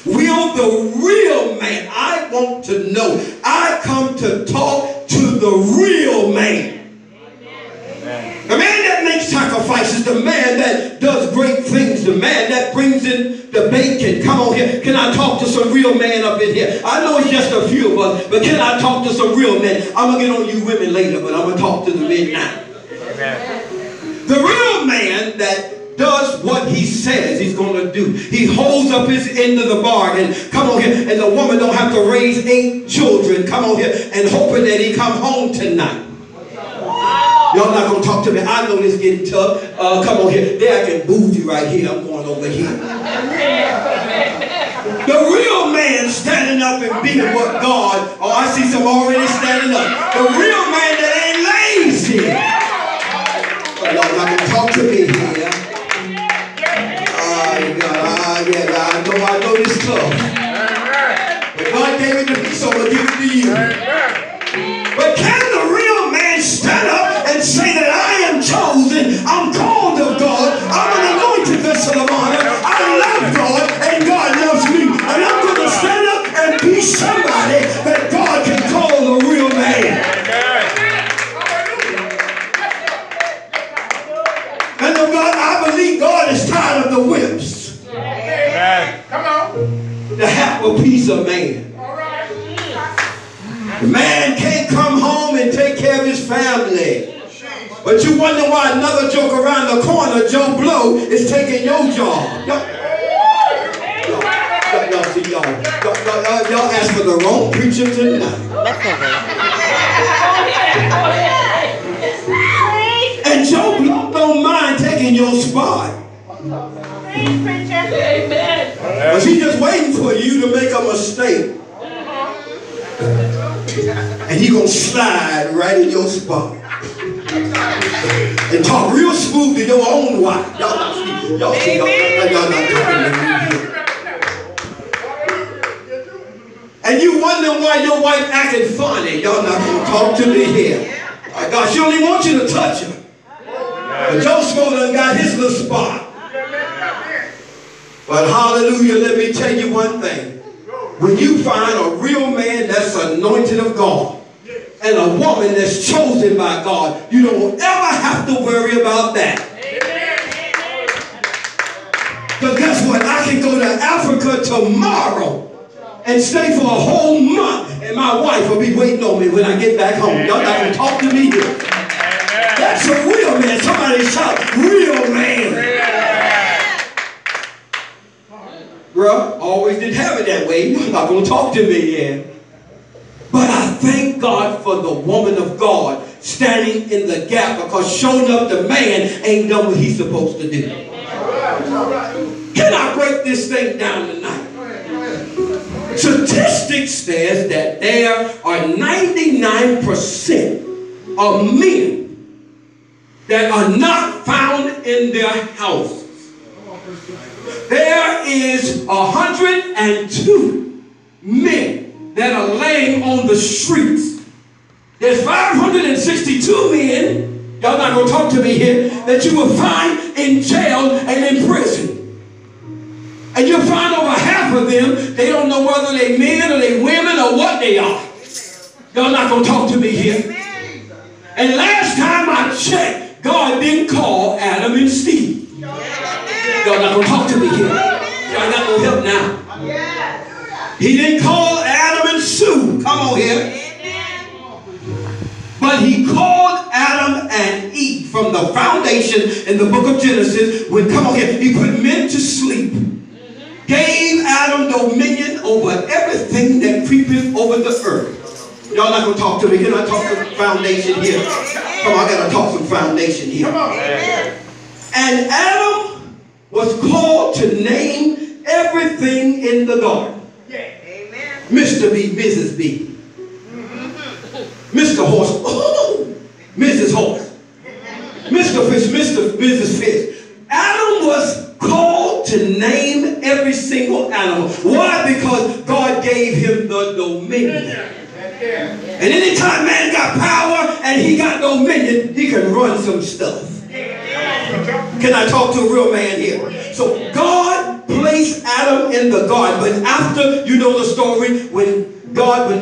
Will the real man, I want to know. I come to talk to the real man. The man that makes sacrifices, the man that does great things, the man that brings in the bacon. Come on here. Can I talk to some real man up in here? I know it's just a few of us, but can I talk to some real men? I'm going to get on you women later, but I'm going to talk to the men now. The real man that does what he says he's going to do. He holds up his end of the bargain. Come on here. And the woman don't have to raise 8 children. Come on here. And hoping that he come home tonight. Y'all not going to talk to me. I know this getting tough. Come on here. They acting bougie right here. I'm going over here. The real man standing up and being what God. Oh, I see some already standing up. The real man that ain't lazy. Y'all not going to talk to me here. I know this tough. But God gave it to me, so I'm going to give it to you. But can the real man stand up and say that I am chosen, I'm called of God, I'm an anointed vessel of honor, I love God, and God loves me, and I'm going to stand up and be somebody that God can call a real man. And of God, I believe God is tired of the whips. Come on. To have a piece of man. The man can't come home and take care of his family. But you wonder why another joke around the corner, Joe Blow, is taking your job. Y'all asked for the wrong preacher tonight. And Joe Blow don't mind taking your spot. Amen. But she's just waiting for you to make a mistake. And he gonna slide right in your spot. And talk real smooth to your own wife. Y'all not talking to me. And you wonder why your wife acting funny. Y'all not gonna talk to me here. God, she only wants you to touch her. But Joe Smo done got his little spot. But hallelujah, let me tell you one thing. When you find a real man that's anointed of God and a woman that's chosen by God, you don't ever have to worry about that. Because guess what? I can go to Africa tomorrow and stay for a whole month, and my wife will be waiting on me when I get back home. Y'all not going to talk to me here. That's a real man. Somebody shout, real man. Bruh, always didn't have it that way. You're not going to talk to me yet. But I thank God for the woman of God standing in the gap, because showing up the man ain't done what he's supposed to do. Can I break this thing down tonight? Statistics says that there are 99% of men that are not found in their houses. There is 102 men that are laying on the streets. There's 562 men, y'all not going to talk to me here, that you will find in jail and in prison. And you'll find over half of them, they don't know whether they're men or they women or what they are. Y'all not going to talk to me here. And last time I checked, God didn't call Adam and Steve. Y'all not going to talk to me here. Y'all not going to help now. He didn't call Adam and Sue. Come on here. But he called Adam and Eve from the foundation in the book of Genesis. When, come on here, he put men to sleep. Gave Adam dominion over everything that creepeth over the earth. Y'all not going to talk to me. Can I talk some foundation here? Come on, I got to talk some foundation here. Come on. And Adam was called to name everything in the garden. Mr. B, Mrs. B. Mr. Horse, oh, Mrs. Horse. Mr. Fish, Mrs. Fish. Adam was called to name every single animal. Why? Because God gave him the dominion. And anytime man got power and he got dominion, he can run some stuff. Can I talk to a real man here? So God placed Adam in the garden. But after, you know the story, when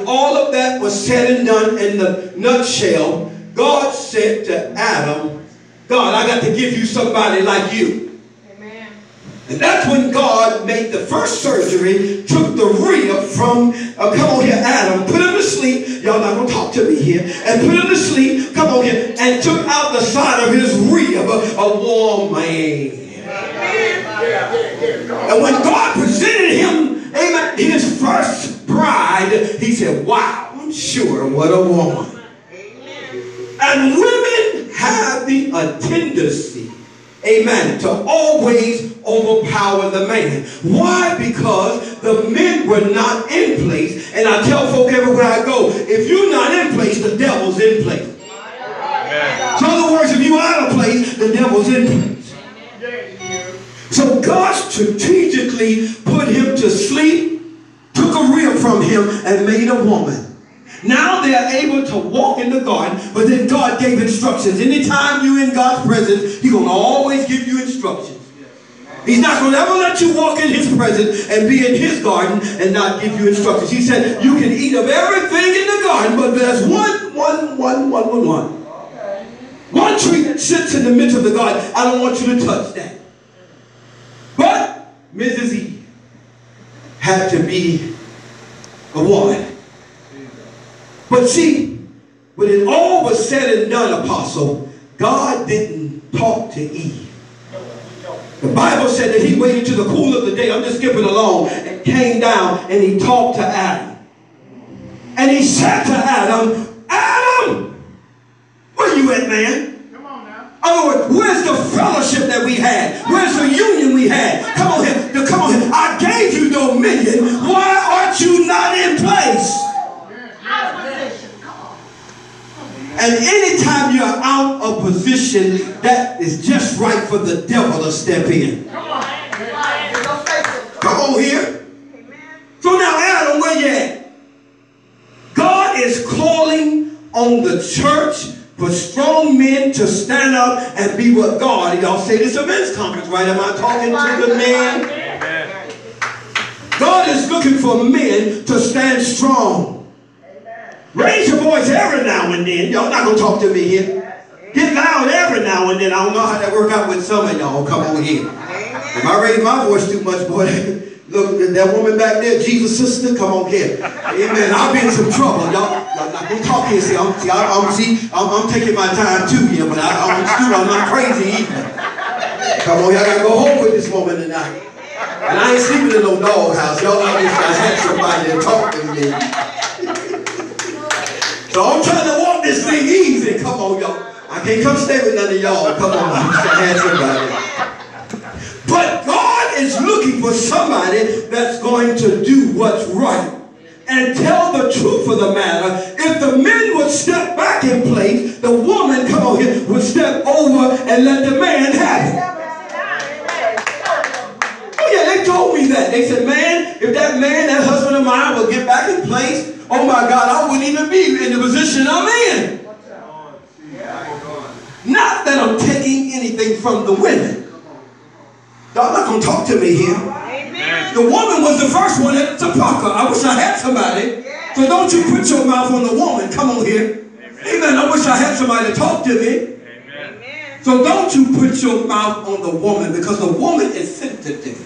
all of that was said and done in the nutshell, God said to Adam, God, I got to give you somebody like you. Amen. And that's when God made the first surgery, took the rib from, come on here, Adam, put him to sleep. Y'all not going to talk to me here. And put him to sleep, come on here, and took out the side of his rib, a warm man. And when God presented him, amen, his first bride, he said, wow, I'm sure what a woman. And women have the tendency, amen, to always overpower the man. Why? Because the men were not in place. And I tell folk everywhere I go, if you're not in place, the devil's in place. Amen. So in other words, if you're out of place, the devil's in place. So God strategically put him to sleep, took a rib from him, and made a woman. Now they are able to walk in the garden, but then God gave instructions. Anytime you're in God's presence, He's going to always give you instructions. He's not going to ever let you walk in His presence and be in His garden and not give you instructions. He said, you can eat of everything in the garden, but there's one tree that sits in the midst of the garden. I don't want you to touch that. But Mrs. Eve had to be a woman. But see, when it all was said and done, Apostle, God didn't talk to Eve. The Bible said that He waited to the cool of the day. I'm just skipping along. And came down and He talked to Adam. And He said to Adam, Adam, where you at, man? Come on now. In other words, where's the fellowship that we had? Where's the union we had? Come on here. Come on here. I gave you dominion. Why aren't you not in place? And anytime you're out of position, that is just right for the devil to step in. Come on here. So now, Adam, where you at? God is calling on the church for strong men to stand up and be what God. Y'all say this a men's conference, right? Am I talking to the men? God is looking for men to stand strong. Raise your voice every now and then. Y'all not going to talk to me here. Get loud every now and then. I don't know how that work out with some of y'all. Come on here. If I raise my voice too much, boy, look, that woman back there, Jesus' sister, come on here. Amen. I'll be in some trouble. Y'all not going to talk here. See, I'm taking my time too here, but I'm not crazy either. Come on here. I got to go home with this woman tonight. And I ain't sleeping in no doghouse. Y'all know I had somebody to talk to me. So I'm trying to walk this thing easy. Come on, y'all. I can't come stay with none of y'all. Come on, I had somebody. But God is looking for somebody that's going to do what's right and tell the truth of the matter. If the men would step back in place, the woman, come on here, would step over and let the man have it. Oh yeah, they told me that. They said, man, if that man, that husband of mine would get back in place, oh my God, I wouldn't even be in the position I'm in. Not that I'm taking anything from the women. Y'all not going to talk to me here. Amen. The woman was the first one to pucker. I wish I had somebody. So don't you put your mouth on the woman. Come on here. Amen. I wish I had somebody to talk to me. Amen. So don't you put your mouth on the woman, because the woman is sensitive.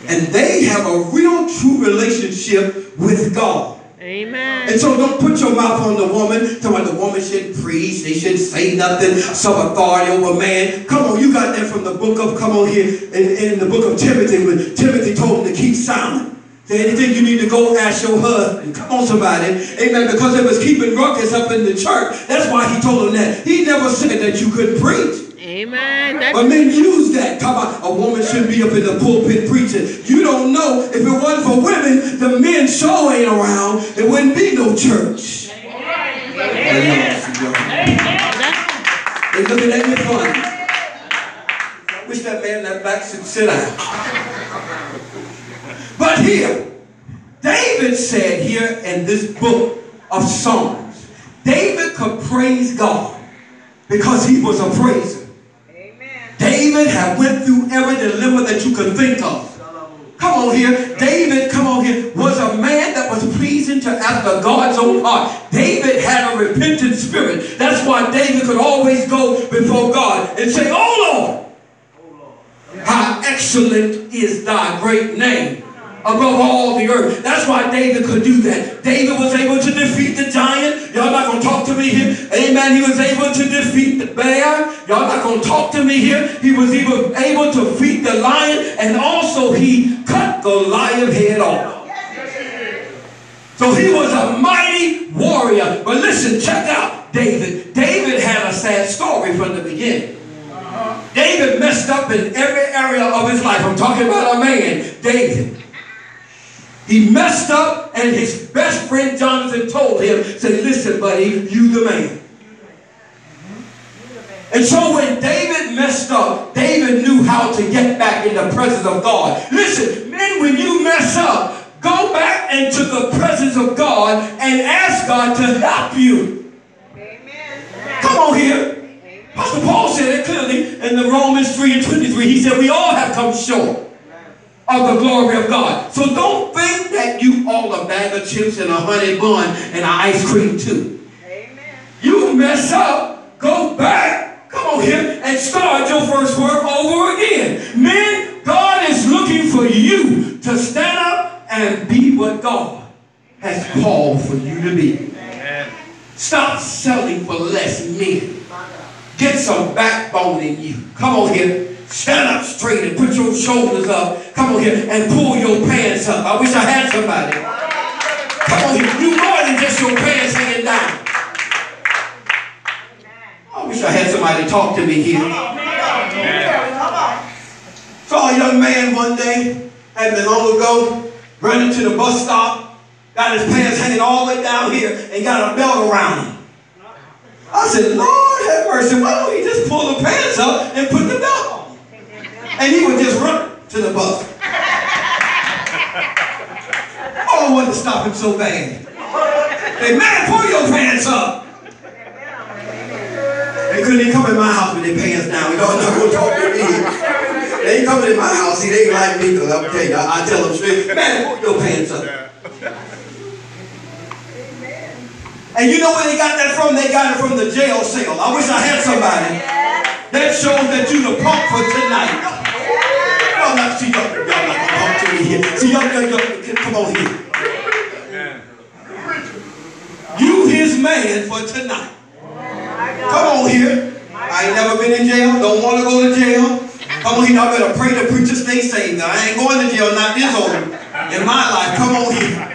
And they have a real true relationship with God. Amen. And so don't put your mouth on the woman. Talking about the woman shouldn't preach, they shouldn't say nothing, some authority over man. Come on, you got that from the book of, come on here, in the book of Timothy, when Timothy told him to keep silent. Say anything you need to go ask your husband. Come on, somebody. Amen. Because it was keeping ruckus up in the church. That's why he told him that. He never said that you couldn't preach. Amen. But men use that. Come on, a woman shouldn't be up in the pulpit preaching. You don't know, if it wasn't for women, the men sure ain't around. There wouldn't be no church. Amen. They looking at me funny. I wish that man in that back should sit down. But here, David said here in this book of Psalms, David could praise God because he was a praiser. David had went through every dilemma that you could think of. Come on here. David, come on here, was a man that was pleasing to after God's own heart. David had a repentant spirit. That's why David could always go before God and say, "Oh Lord, how excellent is thy great name above all the earth." That's why David could do that. David was able to defeat the giant. Y'all not going to talk to me here. Amen. He was able to defeat the bear. Y'all not going to talk to me here. He was even able to defeat the lion, and also he cut the lion's head off. So he was a mighty warrior. But listen, check out David. David had a sad story from the beginning. David messed up in every area of his life. I'm talking about a man, David. He messed up, and his best friend Jonathan told him, said, "Listen, buddy, you the man." And so when David messed up, David knew how to get back in the presence of God. Listen, men, when you mess up, go back into the presence of God and ask God to help you. Amen. Come on here. Pastor Paul said it clearly in the Romans 3:23. He said, we all have come short of the glory of God. So don't think that you all a bag of chips and a honey bun and an ice cream too. Amen. You mess up, go back, come on here, and start your first work over again. Men, God is looking for you to stand up and be what God has called for you to be. Amen. Stop selling for less, men. Get some backbone in you. Come on here. Stand up straight and put your shoulders up. Come on here and pull your pants up. I wish I had somebody. Come on here. You more than just your pants hanging down. I wish I had somebody talk to me here. Saw a young man one day, hadn't been long ago, running to the bus stop, got his pants hanging all the way down here and got a belt around him. I said, Lord have mercy, why don't he just pull the pants up and put the belt on? And he would just run to the bus. Oh, I wanted to stop him so bad. Say, man, pull your pants up. They couldn't even come in my house with their pants down. Y'all not going to talk to me. They ain't coming in my house. See, they ain't like me, because I'll tell you, I tell them straight, man, pull your pants up. And you know where they got that from? They got it from the jail cell. I wish I had somebody that shows that you the punk for tonight. Y'all not going to talk to me here. See, y'all, come on here. You his man for tonight. Come on here. I ain't never been in jail. Don't want to go to jail. Come on here. I better pray the preacher stay safe. Now, I ain't going to jail, not this old in my life. Come on here.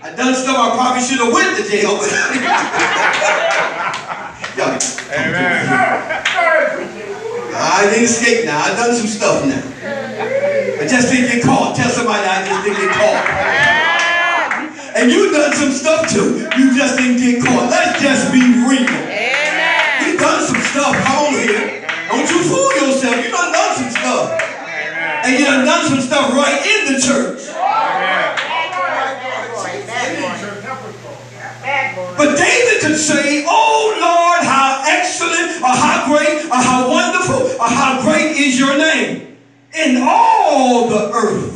I done stuff I probably should have went to jail, but Amen. I didn't escape now. I done some stuff now. I just didn't get caught. Tell somebody I just didn't get caught. And you done some stuff too. You just didn't get caught. Let's just be real. You done some stuff. Come on here. Don't you fool yourself. You done some stuff. And you done some stuff right in the church. But David could say, oh Lord, how excellent, or how great, or how wonderful, or how great is your name in all the earth.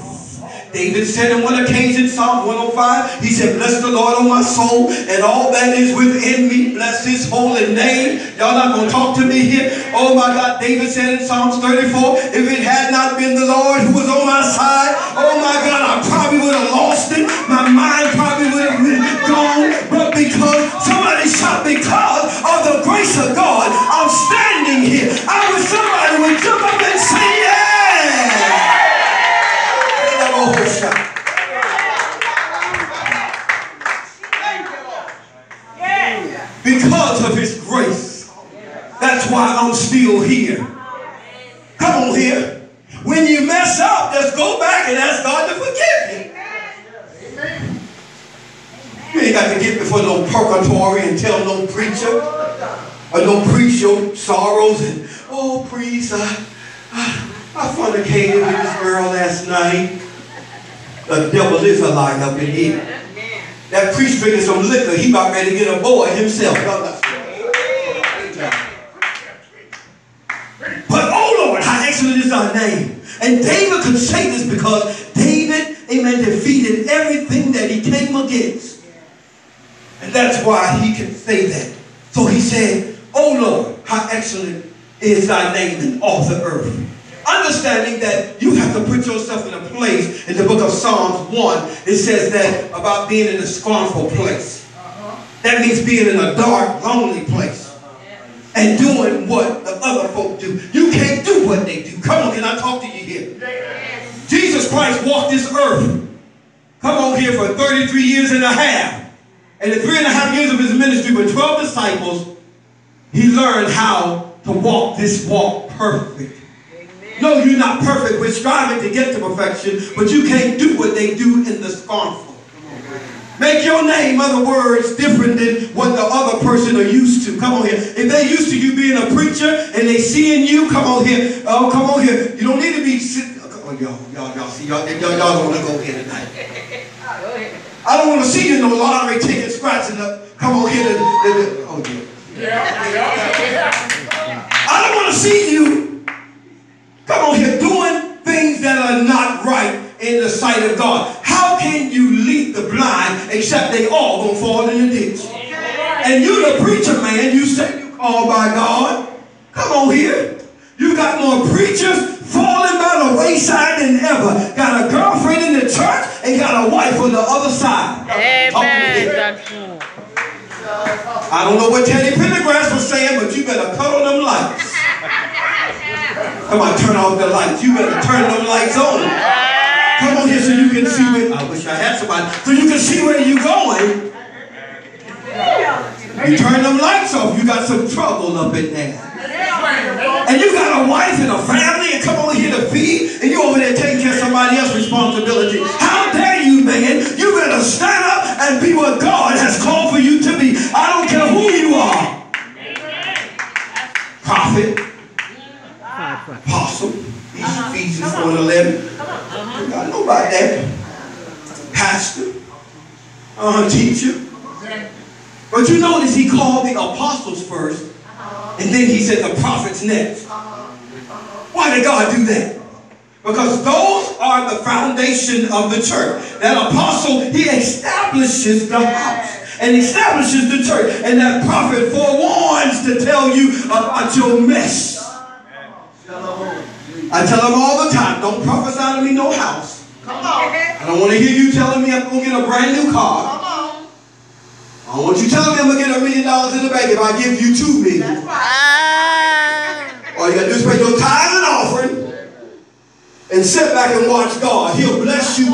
David said on one occasion, Psalm 105, he said, bless the Lord, O my soul, and all that is within me. Bless his holy name. Y'all not going to talk to me here. Oh my God, David said in Psalms 34, if it had not been the Lord who was on my side, oh my God, I probably would have lost it. My mind probably would have been gone. But because somebody shout, because of the grace of God, I'm standing here. I wish somebody would jump up and say, yeah. Because of his grace. That's why I'm still here. Come on here. When you mess up, just go back and ask God to forgive you. You ain't got to get before no purgatory and tell no preacher or no preach your sorrows and, oh, priest, I fornicated with this girl last night. The devil is a lie up in here. That priest drinking some liquor, he about ready to get a boy himself. But oh Lord, how excellent is thy name. And David could say this because David, amen, defeated everything that he came against. And that's why he can say that. So he said, "Oh Lord, how excellent is thy name in all the earth." Understanding that you have to put yourself in a place. In the book of Psalms 1, it says that about being in a scornful place. That means being in a dark, lonely place. And doing what the other folk do. You can't do what they do. Come on, can I talk to you here? Jesus Christ walked this earth. Come on here for 33 years and a half. And in 3.5 years of his ministry with 12 disciples, he learned how to walk this walk perfect. No, you're not perfect. We're striving to get to perfection, but you can't do what they do in the scornful. Make your name, other words, different than what the other person are used to. Come on here. If they're used to you being a preacher and they seeing you, come on here. Oh, come on here. You don't need to be sitting. Oh, y'all see, y'all don't want to go here tonight. I don't want to see you in no lottery ticket scratching up. Come on here. Oh, yeah. I don't want to see you. Come on here, doing things that are not right in the sight of God. How can you lead the blind except they all gonna fall in the ditch? And you the preacher, man, you say you called by God. Come on here. You got more preachers falling by the wayside than ever. Got a girlfriend in the church and got a wife on the other side. Amen. I don't know what Teddy Pendergrass was saying, but you better cut on them lights. Come on, turn off the lights. You better turn them lights on. Come on here so you can see where, I wish I had somebody, so you can see where you're going. You turn them lights off, you got some trouble up in there. And you got a wife and a family and come over here to feed, and you over there taking care of somebody else's responsibility. How dare you, man? You better stand up and be what God has called for you to be. I don't care who you are. Prophet, apostle, Ephesians 4:11. I know about that. Pastor, teacher. But you notice he called the apostles first, and then he said the prophets next. Why did God do that? Because those are the foundation of the church. That apostle, he establishes the house and establishes the church. And that prophet forewarns to tell you about your mess. I tell them all the time, don't prophesy to me no house. Come on. I don't want to hear you telling me I'm going to get a brand new car. Come on. I don't want you telling me I'm going to get $1 million in the bank if I give you $2 million. That's right. All you got to do is pay your tithe and offering and sit back and watch God. He'll bless you.